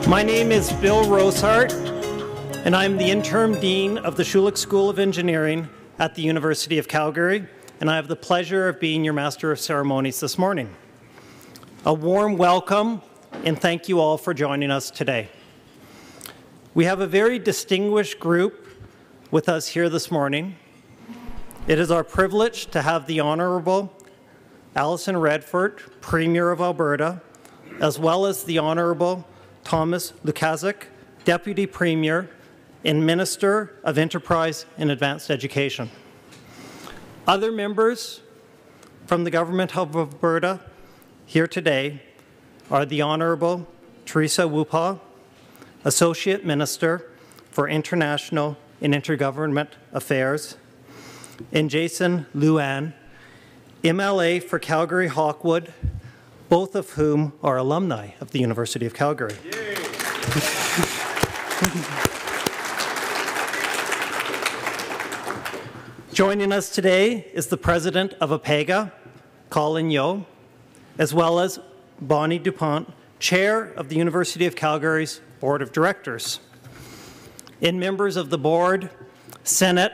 My name is Bill Rosehart, and I'm the Interim Dean of the Schulich School of Engineering at the University of Calgary, and I have the pleasure of being your Master of Ceremonies this morning. A warm welcome, and thank you all for joining us today. We have a very distinguished group with us here this morning. It is our privilege to have the Honourable Alison Redford, Premier of Alberta, as well as the Honourable Thomas Lukaszuk, Deputy Premier and Minister of Enterprise and Advanced Education. Other members from the Government of Alberta here today are the Honourable Teresa Wupa, Associate Minister for International and Intergovernment Affairs, and Jason Luan, MLA for Calgary Hawkwood, both of whom are alumni of the University of Calgary. Joining us today is the President of APEGA, Colin Yeo, as well as Bonnie DuPont, Chair of the University of Calgary's Board of Directors, and members of the Board, Senate,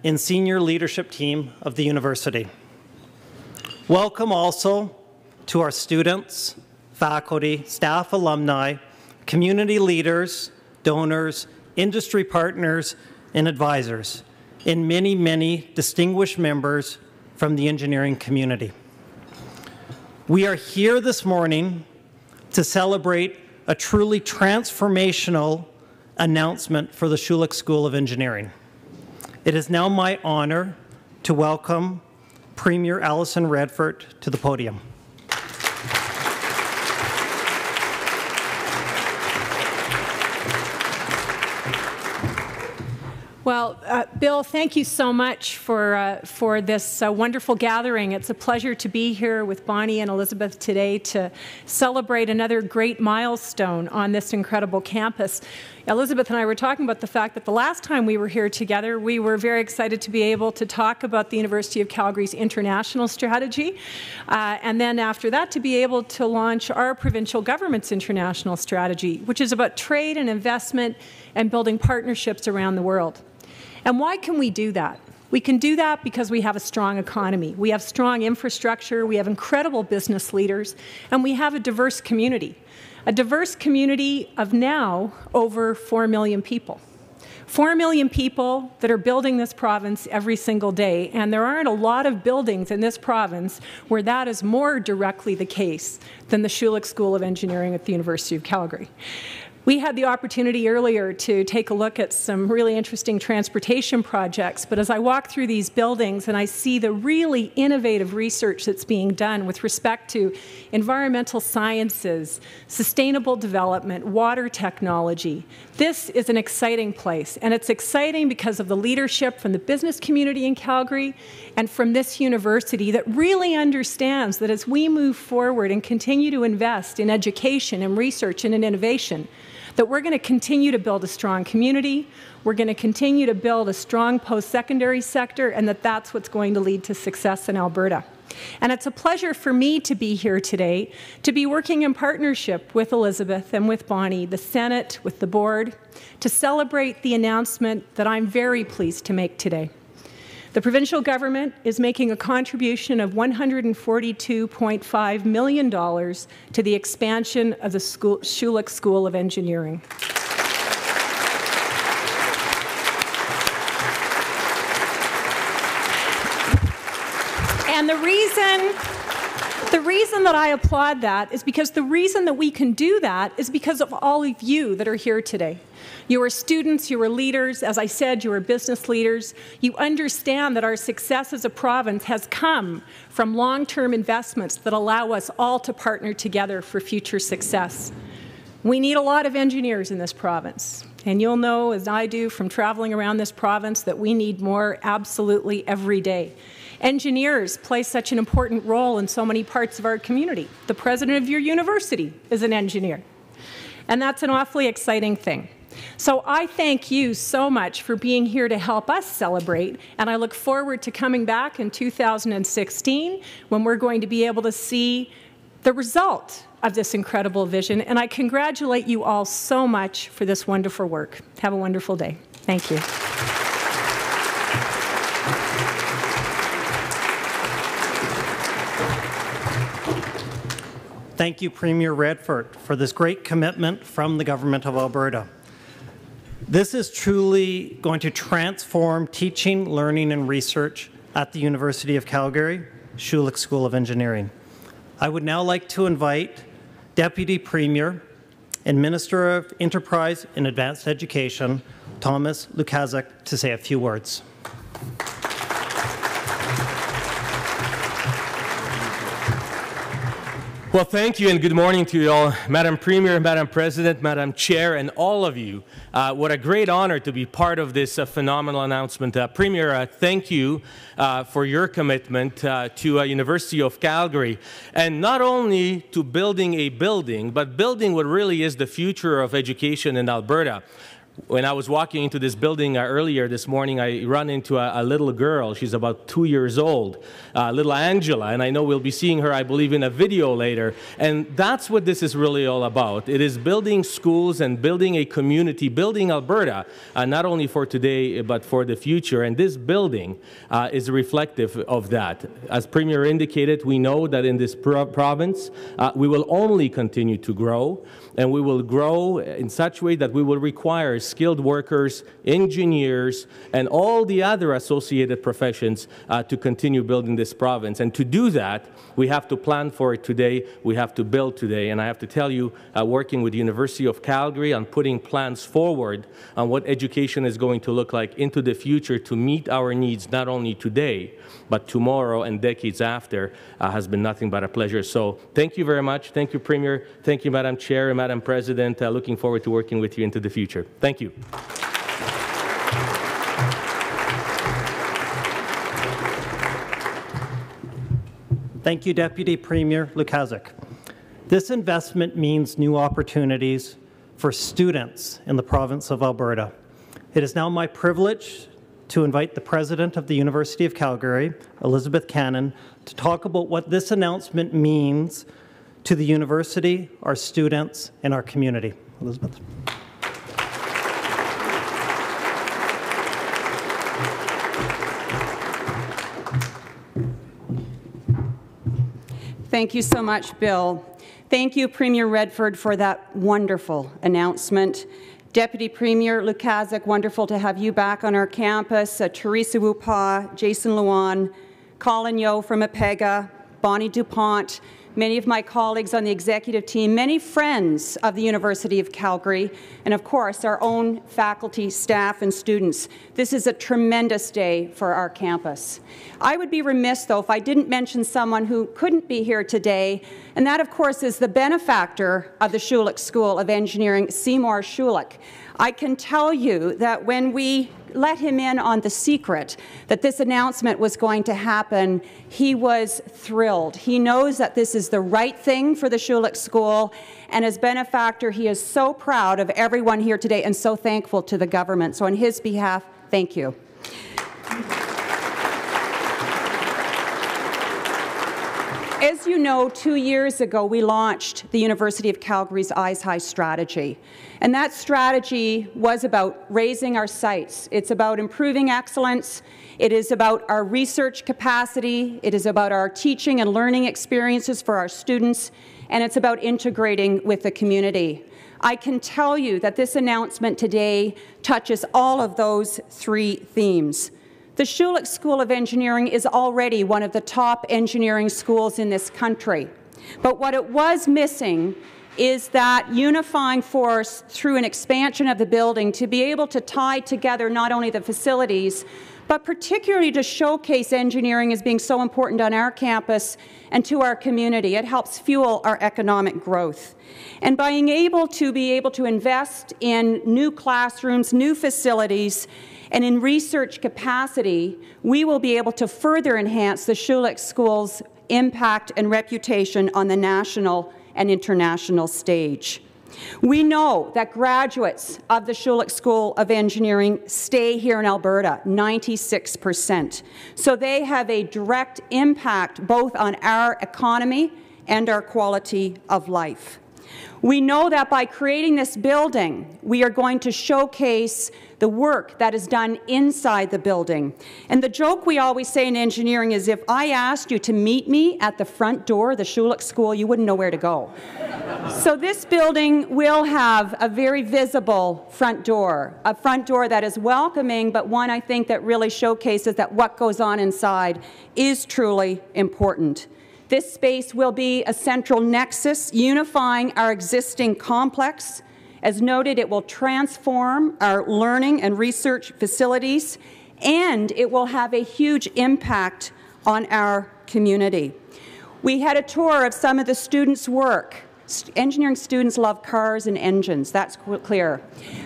and Senior Leadership Team of the University. Welcome also to our students, faculty, staff, alumni, community leaders, donors, industry partners, and advisors, and many, many distinguished members from the engineering community. We are here this morning to celebrate a truly transformational announcement for the Schulich School of Engineering. It is now my honor to welcome Premier Alison Redford to the podium. Well, Bill, thank you so much for this wonderful gathering. It's a pleasure to be here with Bonnie and Elizabeth today to celebrate another great milestone on this incredible campus. Elizabeth and I were talking about the fact that the last time we were here together, we were very excited to be able to talk about the University of Calgary's international strategy, and then after that to be able to launch our provincial government's international strategy, which is about trade and investment and building partnerships around the world. And why can we do that? We can do that because we have a strong economy. We have strong infrastructure, we have incredible business leaders, and we have a diverse community. A diverse community of now over 4 million people. 4 million people that are building this province every single day, and there aren't a lot of buildings in this province where that is more directly the case than the Schulich School of Engineering at the University of Calgary. We had the opportunity earlier to take a look at some really interesting transportation projects, but as I walk through these buildings and I see the really innovative research that's being done with respect to environmental sciences, sustainable development, water technology, this is an exciting place. And it's exciting because of the leadership from the business community in Calgary and from this university that really understands that as we move forward and continue to invest in education and research and in innovation, that we're going to continue to build a strong community, we're going to continue to build a strong post-secondary sector, and that's what's going to lead to success in Alberta. And it's a pleasure for me to be here today, to be working in partnership with Elizabeth and with Bonnie, the Senate, with the board, to celebrate the announcement that I'm very pleased to make today. The provincial government is making a contribution of $142.5 million to the expansion of the Schulich School of Engineering. And the reason that I applaud that is because the reason that we can do that is because of all of you that are here today. You are students, you are leaders, as I said, you are business leaders. You understand that our success as a province has come from long-term investments that allow us all to partner together for future success. We need a lot of engineers in this province. And you'll know, as I do from traveling around this province, that we need more absolutely every day. Engineers play such an important role in so many parts of our community. The president of your university is an engineer. And that's an awfully exciting thing. So I thank you so much for being here to help us celebrate, and I look forward to coming back in 2016 when we're going to be able to see the result of this incredible vision, and I congratulate you all so much for this wonderful work. Have a wonderful day. Thank you. Thank you, Premier Redford, for this great commitment from the Government of Alberta. This is truly going to transform teaching, learning, and research at the University of Calgary, Schulich School of Engineering. I would now like to invite Deputy Premier and Minister of Enterprise and Advanced Education, Thomas Lukaszuk, to say a few words. Well, thank you and good morning to you all. Madam Premier, Madam President, Madam Chair, and all of you. What a great honor to be part of this phenomenal announcement. Premier, thank you for your commitment to University of Calgary, and not only to building a building, but building what really is the future of education in Alberta. When I was walking into this building earlier this morning, I ran into a little girl. She's about 2 years old, little Angela, and I know we'll be seeing her, I believe, in a video later. And that's what this is really all about. It is building schools and building a community, building Alberta, not only for today, but for the future. And this building is reflective of that. As Premier indicated, we know that in this province, we will only continue to grow, and we will grow in such a way that we will require skilled workers, engineers, and all the other associated professions to continue building this province. And to do that, we have to plan for it today, we have to build today. And I have to tell you, working with the University of Calgary on putting plans forward on what education is going to look like into the future to meet our needs, not only today, but tomorrow and decades after, has been nothing but a pleasure. So thank you very much. Thank you, Premier. Thank you, Madam Chair and Madam President. Looking forward to working with you into the future. Thank you. Thank you, Deputy Premier Lukaszuk. This investment means new opportunities for students in the province of Alberta. It is now my privilege to invite the President of the University of Calgary, Elizabeth Cannon, to talk about what this announcement means to the university, our students, and our community. Elizabeth. Thank you so much, Bill. Thank you, Premier Redford, for that wonderful announcement. Deputy Premier Lukaszuk, wonderful to have you back on our campus. Teresa Wupa, Jason Luan, Colin Yo from Apega, Bonnie DuPont, many of my colleagues on the executive team, many friends of the University of Calgary, and of course our own faculty, staff, and students. This is a tremendous day for our campus. I would be remiss, though, if I didn't mention someone who couldn't be here today, and that, of course, is the benefactor of the Schulich School of Engineering, Seymour Schulich. I can tell you that when we let him in on the secret that this announcement was going to happen, he was thrilled. He knows that this is the right thing for the Schulich School, and as benefactor, he is so proud of everyone here today and so thankful to the government. So on his behalf, thank you. As you know, 2 years ago, we launched the University of Calgary's Eyes High strategy. And that strategy was about raising our sights. It's about improving excellence. It is about our research capacity. It is about our teaching and learning experiences for our students. And it's about integrating with the community. I can tell you that this announcement today touches all of those three themes. The Schulich School of Engineering is already one of the top engineering schools in this country. But what it was missing is that unifying force through an expansion of the building to be able to tie together not only the facilities, but particularly to showcase engineering as being so important on our campus and to our community. It helps fuel our economic growth. And by being able to invest in new classrooms, new facilities, and in research capacity, we will be able to further enhance the Schulich School's impact and reputation on the national and international stage. We know that graduates of the Schulich School of Engineering stay here in Alberta, 96%. So they have a direct impact both on our economy and our quality of life. We know that by creating this building, we are going to showcase the work that is done inside the building. And the joke we always say in engineering is, if I asked you to meet me at the front door of the Schulich School, you wouldn't know where to go. So this building will have a very visible front door, a front door that is welcoming, but one I think that really showcases that what goes on inside is truly important. This space will be a central nexus unifying our existing complex. As noted, it will transform our learning and research facilities, and it will have a huge impact on our community. We had a tour of some of the students' work. Engineering students love cars and engines, that's clear.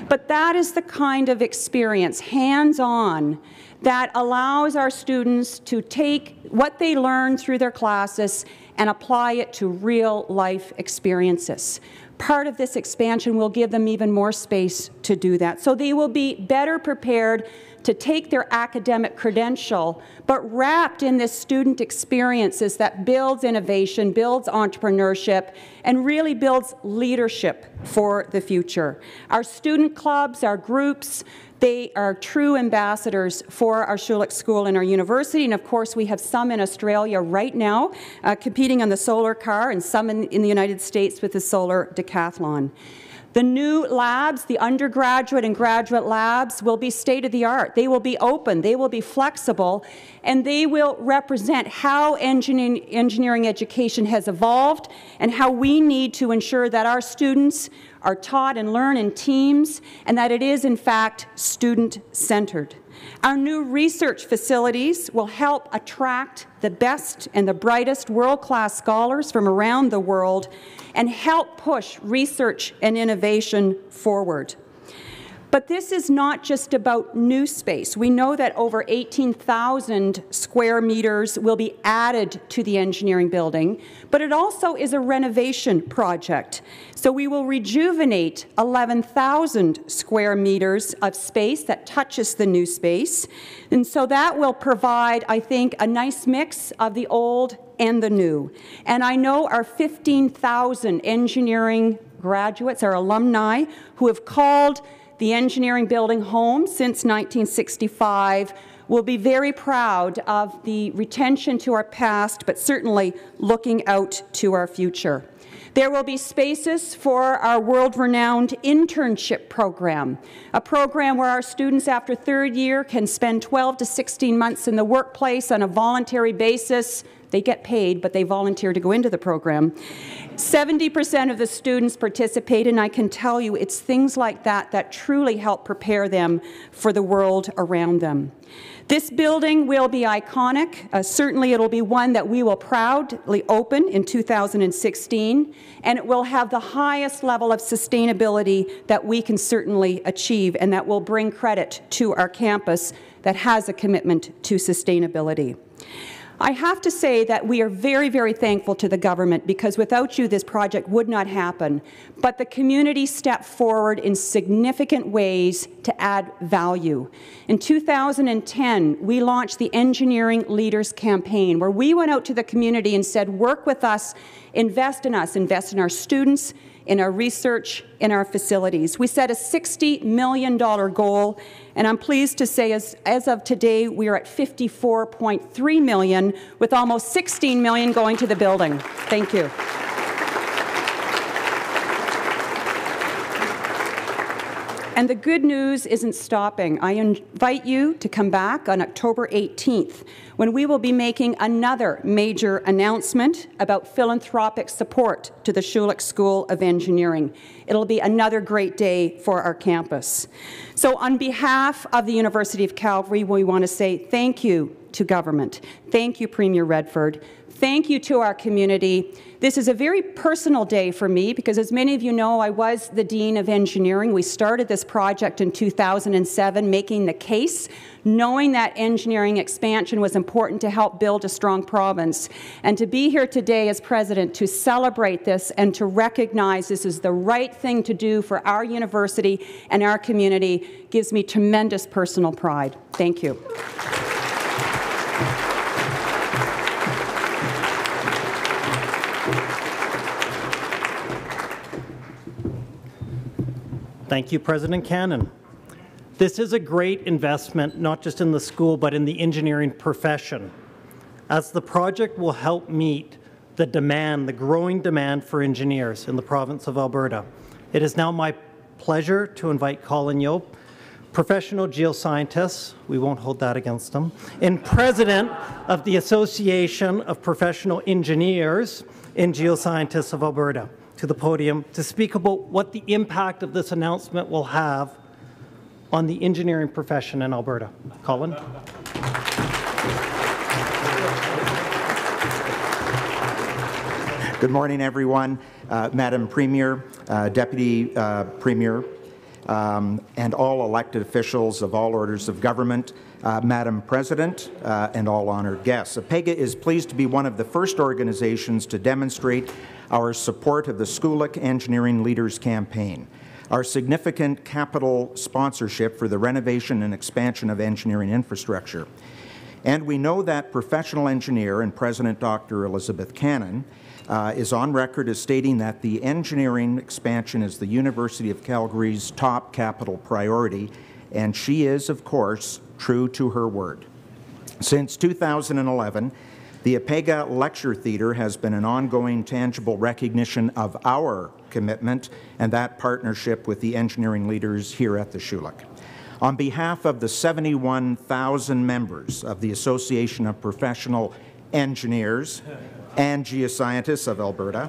But that is the kind of experience, hands-on, that allows our students to take what they learn through their classes and apply it to real-life experiences. Part of this expansion will give them even more space to do that. So they will be better prepared to take their academic credential, but wrapped in this student experiences that builds innovation, builds entrepreneurship, and really builds leadership for the future. Our student clubs, our groups, they are true ambassadors for our Schulich School and our university, and of course we have some in Australia right now competing on the solar car, and some in the United States with the solar decathlon. The new labs, the undergraduate and graduate labs, will be state-of-the-art. They will be open, they will be flexible, and they will represent how engineering education has evolved and how we need to ensure that our students are taught and learn in teams, and that it is, in fact, student-centered. Our new research facilities will help attract the best and the brightest world-class scholars from around the world and help push research and innovation forward. But this is not just about new space. We know that over 18,000 square meters will be added to the engineering building, but it also is a renovation project. So we will rejuvenate 11,000 square meters of space that touches the new space. And so that will provide, I think, a nice mix of the old and the new. And I know our 15,000 engineering graduates, our alumni, who have called the engineering building home since 1965, will be very proud of the retention to our past, but certainly looking out to our future. There will be spaces for our world-renowned Internship Program, a program where our students after third year can spend 12 to 16 months in the workplace on a voluntary basis. They get paid, but they volunteer to go into the program. 70% of the students participate, and I can tell you it's things like that that truly help prepare them for the world around them. This building will be iconic. Certainly it will be one that we will proudly open in 2016, and it will have the highest level of sustainability that we can certainly achieve, and that will bring credit to our campus that has a commitment to sustainability. I have to say that we are very, very thankful to the government, because without you this project would not happen. But the community stepped forward in significant ways to add value. In 2010, we launched the Engineering Leaders Campaign, where we went out to the community and said, work with us, invest in our students, in our research, in our facilities. We set a $60 million goal, and I'm pleased to say as of today, we are at $54.3 million, with almost $16 million going to the building. Thank you. And the good news isn't stopping. I invite you to come back on October 18th, when we will be making another major announcement about philanthropic support to the Schulich School of Engineering. It'll be another great day for our campus. So on behalf of the University of Calgary, we want to say thank you to government. Thank you, Premier Redford. Thank you to our community. This is a very personal day for me because, as many of you know, I was the Dean of Engineering. We started this project in 2007, making the case, knowing that engineering expansion was important to help build a strong province. And to be here today as President to celebrate this and to recognize this is the right thing to do for our university and our community gives me tremendous personal pride. Thank you. Thank you, President Cannon. This is a great investment, not just in the school, but in the engineering profession, as the project will help meet the demand, the growing demand for engineers in the province of Alberta. It is now my pleasure to invite Colin Yeo, professional geoscientist, we won't hold that against him, and president of the Association of Professional Engineers and Geoscientists of Alberta, to the podium to speak about what the impact of this announcement will have on the engineering profession in Alberta. Colin? Good morning, everyone. Madam Premier, Deputy Premier, and all elected officials of all orders of government, Madam President, and all honored guests. APEGA is pleased to be one of the first organizations to demonstrate our support of the Schulich Engineering Leaders Campaign, our significant capital sponsorship for the renovation and expansion of engineering infrastructure. And we know that professional engineer and President Dr. Elizabeth Cannon is on record as stating that the engineering expansion is the University of Calgary's top capital priority, and she is, of course, true to her word. Since 2011, the APEGA Lecture Theatre has been an ongoing, tangible recognition of our commitment and that partnership with the engineering leaders here at the Schulich. On behalf of the 71,000 members of the Association of Professional Engineers and Geoscientists of Alberta,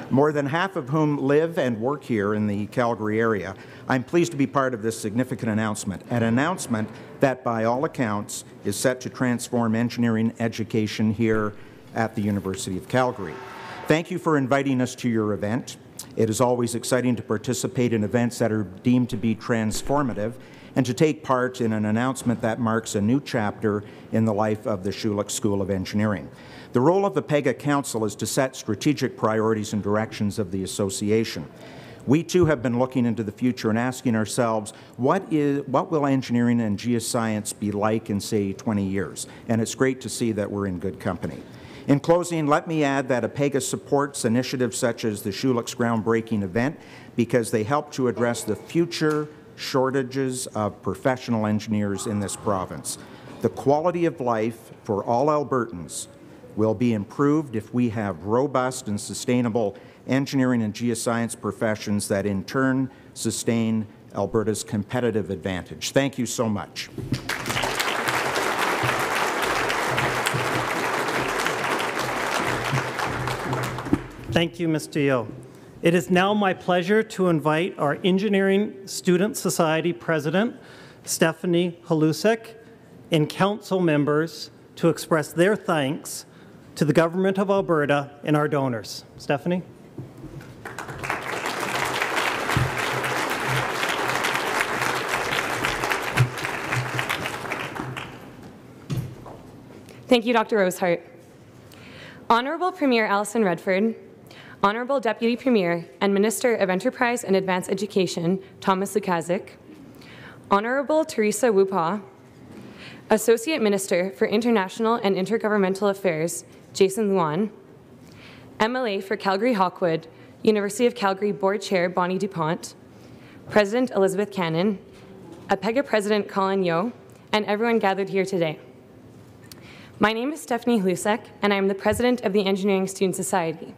more than half of whom live and work here in the Calgary area, I'm pleased to be part of this significant announcement, an announcement that by all accounts is set to transform engineering education here at the University of Calgary. Thank you for inviting us to your event. It is always exciting to participate in events that are deemed to be transformative and to take part in an announcement that marks a new chapter in the life of the Schulich School of Engineering. The role of the APEGA Council is to set strategic priorities and directions of the association. We too have been looking into the future and asking ourselves, what will engineering and geoscience be like in, say, 20 years? And it's great to see that we're in good company. In closing, let me add that APEGA supports initiatives such as the Schulich's groundbreaking event because they help to address the future shortages of professional engineers in this province. The quality of life for all Albertans will be improved if we have robust and sustainable engineering and geoscience professions that in turn sustain Alberta's competitive advantage. Thank you so much. Thank you, Mr. Yeo. It is now my pleasure to invite our Engineering Student Society President, Stephanie Lukaszuk, and Council members to express their thanks to the Government of Alberta and our donors. Stephanie? Thank you, Dr. Rosehart. Honourable Premier Alison Redford, Honourable Deputy Premier and Minister of Enterprise and Advanced Education, Thomas Lukaszuk, Honourable Teresa Wupa, Associate Minister for International and Intergovernmental Affairs, Jason Luan, MLA for Calgary-Hawkwood, University of Calgary Board Chair Bonnie DuPont, President Elizabeth Cannon, APEGA President Colin Yeo, and everyone gathered here today. My name is Stephanie Lukaszuk, and I am the President of the Engineering Student Society.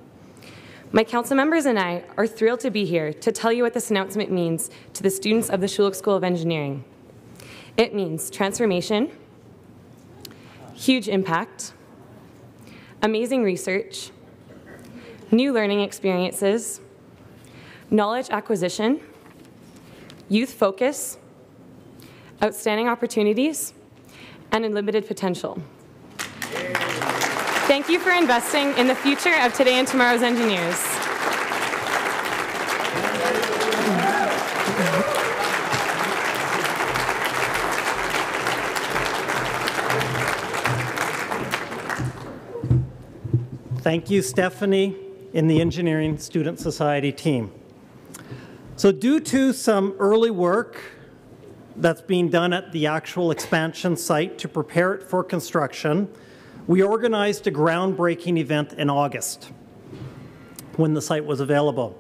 My council members and I are thrilled to be here to tell you what this announcement means to the students of the Schulich School of Engineering. It means transformation, huge impact, amazing research, new learning experiences, knowledge acquisition, youth focus, outstanding opportunities, and unlimited potential. Thank you for investing in the future of today and tomorrow's engineers. Thank you, Stephanie, and the Engineering Student Society team. So due to some early work that's being done at the actual expansion site to prepare it for construction, we organized a groundbreaking event in August when the site was available.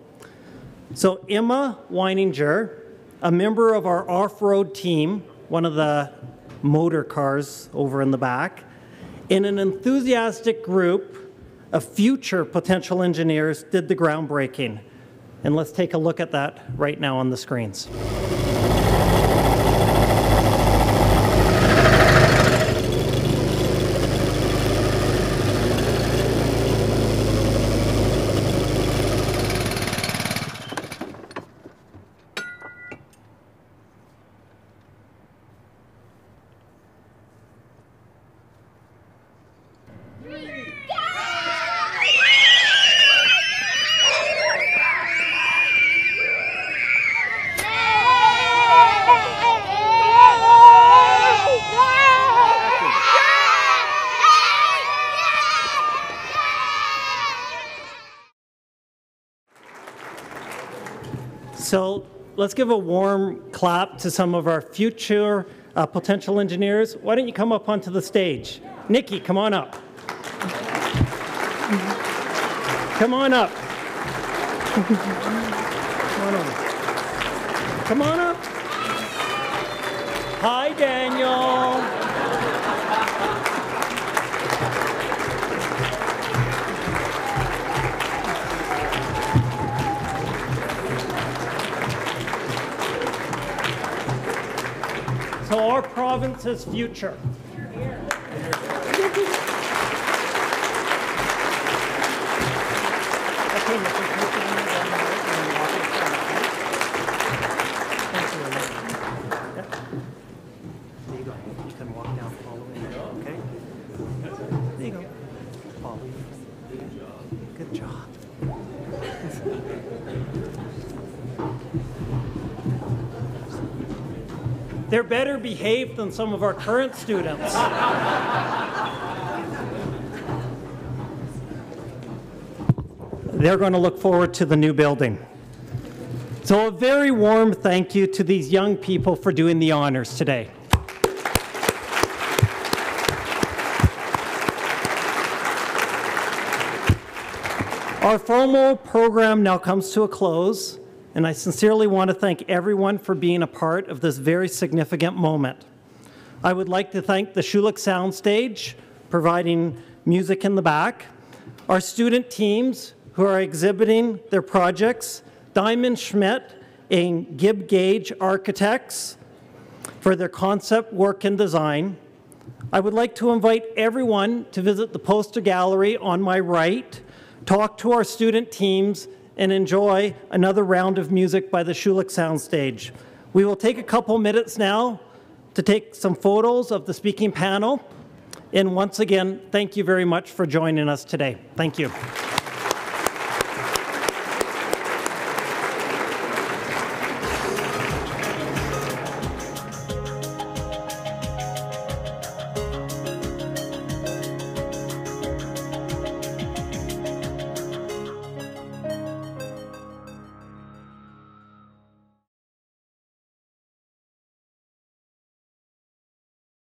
So Emma Weininger, a member of our off-road team, one of the motor cars over in the back, and an enthusiastic group of future potential engineers did the groundbreaking. And let's take a look at that right now on the screens. So let's give a warm clap to some of our future potential engineers. Why don't you come up onto the stage? Nikki, come on up. Come on up. Come on up. Hi, Daniel. So our province's future. They're better behaved than some of our current students. They're going to look forward to the new building. So a very warm thank you to these young people for doing the honors today. Our formal program now comes to a close, and I sincerely want to thank everyone for being a part of this very significant moment. I would like to thank the Schulich Soundstage, providing music in the back, our student teams who are exhibiting their projects, Diamond Schmidt and Gib Gage Architects for their concept work and design. I would like to invite everyone to visit the poster gallery on my right, talk to our student teams, and enjoy another round of music by the Schulich Soundstage. We will take a couple minutes now to take some photos of the speaking panel. And once again, thank you very much for joining us today. Thank you.